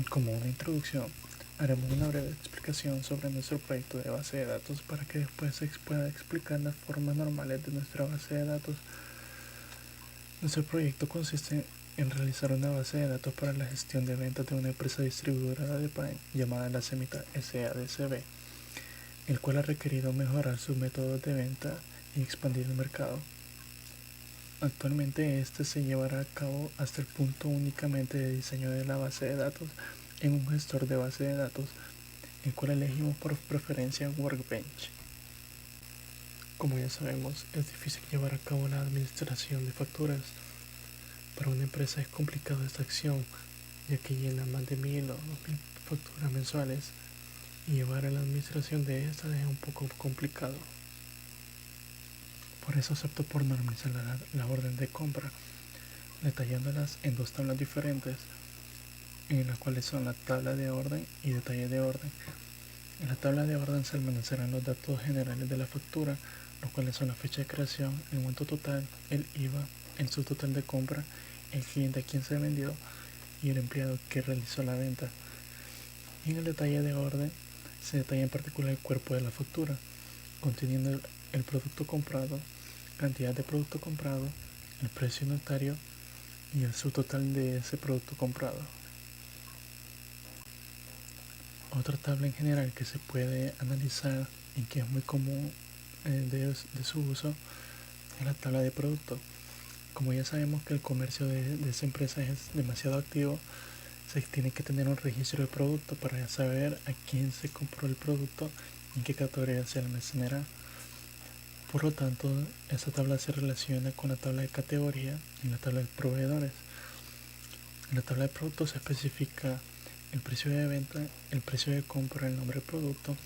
Como una introducción, haremos una breve explicación sobre nuestro proyecto de base de datos para que después se pueda explicar las formas normales de nuestra base de datos. Nuestro proyecto consiste en realizar una base de datos para la gestión de ventas de una empresa distribuidora de pan llamada La Semita SADCB, el cual ha requerido mejorar sus métodos de venta y expandir el mercado. Actualmente este se llevará a cabo hasta el punto únicamente de diseño de la base de datos en un gestor de base de datos, el cual elegimos por preferencia Workbench. Como ya sabemos, es difícil llevar a cabo la administración de facturas. Para una empresa es complicado esta acción, ya que llena más de 1000 o 2000 facturas mensuales y llevar a la administración de estas es un poco complicado. Por eso opto por normalizar la orden de compra, detallándolas en dos tablas diferentes, en las cuales son la tabla de orden y detalle de orden. En la tabla de orden se almacenarán los datos generales de la factura, los cuales son la fecha de creación, el monto total, el IVA, el subtotal de compra, el cliente a quien se vendió y el empleado que realizó la venta. Y en el detalle de orden se detalla en particular el cuerpo de la factura, conteniendo el producto comprado, cantidad de producto comprado, el precio unitario y el subtotal de ese producto comprado. Otra tabla en general que se puede analizar y que es muy común de su uso es la tabla de producto. Como ya sabemos que el comercio de esa empresa es demasiado activo, se tiene que tener un registro de producto para saber a quién se compró el producto y en qué categoría se almacenará. Por lo tanto, esta tabla se relaciona con la tabla de categoría y la tabla de proveedores. En la tabla de productos se especifica el precio de venta, el precio de compra, el nombre del producto,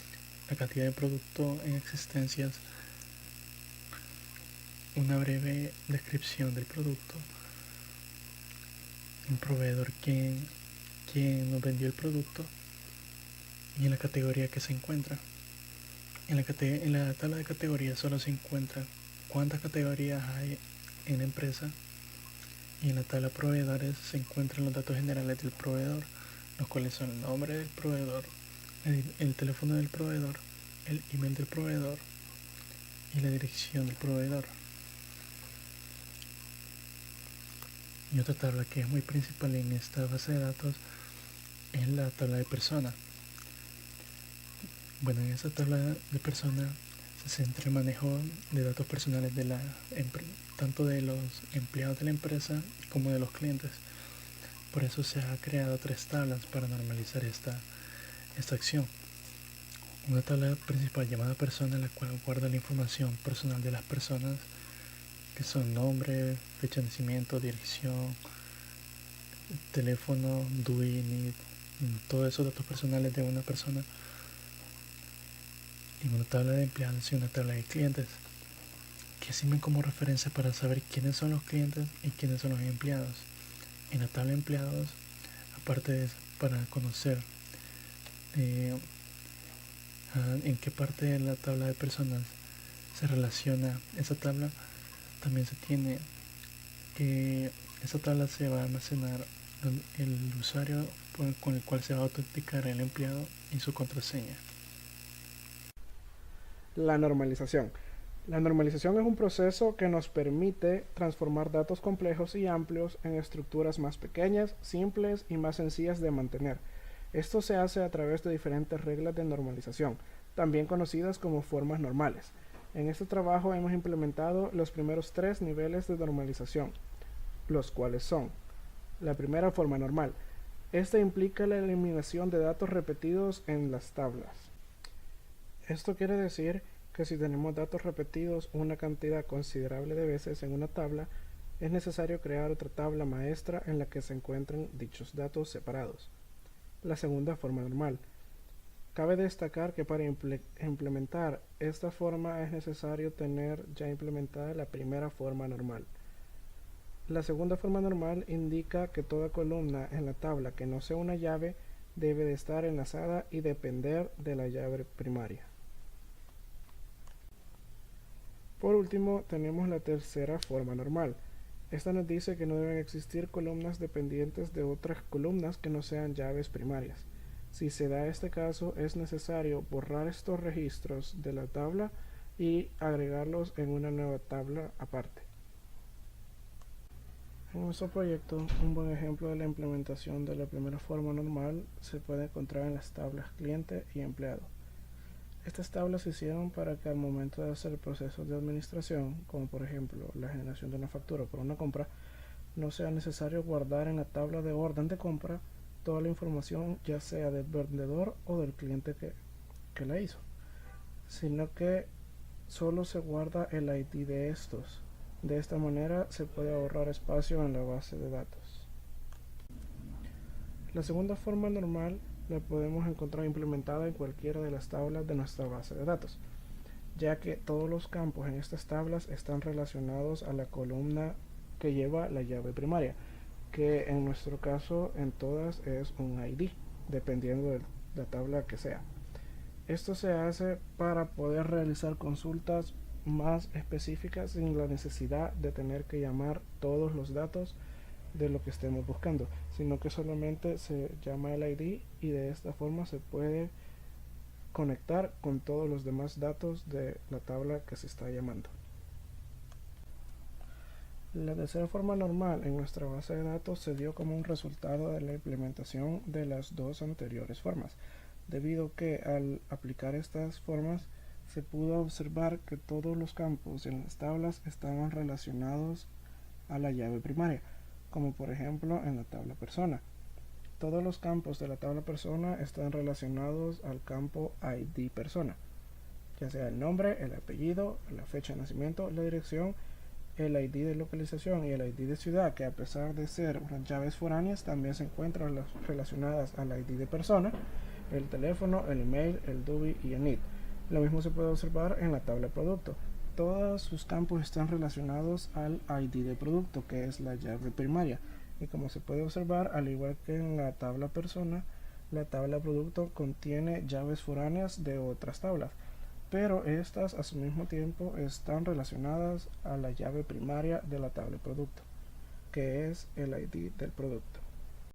la cantidad de producto en existencias, una breve descripción del producto, el proveedor quien nos vendió el producto y en la categoría que se encuentra. En la tabla de categorías solo se encuentra cuántas categorías hay en la empresa y en la tabla de proveedores se encuentran los datos generales del proveedor, los cuales son el nombre del proveedor, el teléfono del proveedor, el email del proveedor y la dirección del proveedor. Y otra tabla que es muy principal en esta base de datos es la tabla de persona. Bueno, en esta tabla de persona se centra el manejo de datos personales de tanto de los empleados de la empresa como de los clientes. Por eso se ha creado tres tablas para normalizar esta acción. Una tabla principal llamada persona, la cual guarda la información personal de las personas, que son nombre, fecha de nacimiento, dirección, teléfono, DUI, NID, todos esos datos personales de una persona. Y una tabla de empleados y una tabla de clientes, que sirven como referencia para saber quiénes son los clientes y quiénes son los empleados. En la tabla de empleados, aparte de eso, para conocer en qué parte de la tabla de personas se relaciona esa tabla, también se tiene que esa tabla se va a almacenar el usuario con el cual se va a autenticar el empleado y su contraseña. La normalización. La normalización es un proceso que nos permite transformar datos complejos y amplios en estructuras más pequeñas, simples y más sencillas de mantener. Esto se hace a través de diferentes reglas de normalización, también conocidas como formas normales. En este trabajo hemos implementado los primeros tres niveles de normalización, los cuales son: la primera forma normal. Esta implica la eliminación de datos repetidos en las tablas. Esto quiere decir que si tenemos datos repetidos una cantidad considerable de veces en una tabla, es necesario crear otra tabla maestra en la que se encuentren dichos datos separados. La segunda forma normal. Cabe destacar que para implementar esta forma es necesario tener ya implementada la primera forma normal. La segunda forma normal indica que toda columna en la tabla que no sea una llave debe de estar enlazada y depender de la llave primaria. Por último, tenemos la tercera forma normal. Esta nos dice que no deben existir columnas dependientes de otras columnas que no sean llaves primarias. Si se da este caso, es necesario borrar estos registros de la tabla y agregarlos en una nueva tabla aparte. En nuestro proyecto, un buen ejemplo de la implementación de la primera forma normal se puede encontrar en las tablas cliente y empleado. Estas tablas se hicieron para que al momento de hacer procesos de administración, como por ejemplo la generación de una factura por una compra, no sea necesario guardar en la tabla de orden de compra toda la información, ya sea del vendedor o del cliente que la hizo, sino que solo se guarda el ID de estos. De esta manera se puede ahorrar espacio en la base de datos. La segunda forma normal la podemos encontrar implementada en cualquiera de las tablas de nuestra base de datos, ya que todos los campos en estas tablas están relacionados a la columna que lleva la llave primaria, que en nuestro caso en todas es un ID, dependiendo de la tabla que sea. Esto se hace para poder realizar consultas más específicas sin la necesidad de tener que llamar todos los datos de lo que estemos buscando, sino que solamente se llama el ID y de esta forma se puede conectar con todos los demás datos de la tabla que se está llamando. La tercera forma normal en nuestra base de datos se dio como un resultado de la implementación de las dos anteriores formas, debido que al aplicar estas formas se pudo observar que todos los campos en las tablas estaban relacionados a la llave primaria, como por ejemplo en la tabla persona. Todos los campos de la tabla persona están relacionados al campo ID persona, ya sea el nombre, el apellido, la fecha de nacimiento, la dirección, el ID de localización y el ID de ciudad, que a pesar de ser unas llaves foráneas también se encuentran relacionadas al ID de persona, el teléfono, el email, el DUI y el NID. Lo mismo se puede observar en la tabla producto. Todos sus campos están relacionados al ID de producto, que es la llave primaria. Y como se puede observar, al igual que en la tabla persona, la tabla producto contiene llaves foráneas de otras tablas, pero estas a su mismo tiempo están relacionadas a la llave primaria de la tabla producto, que es el ID del producto.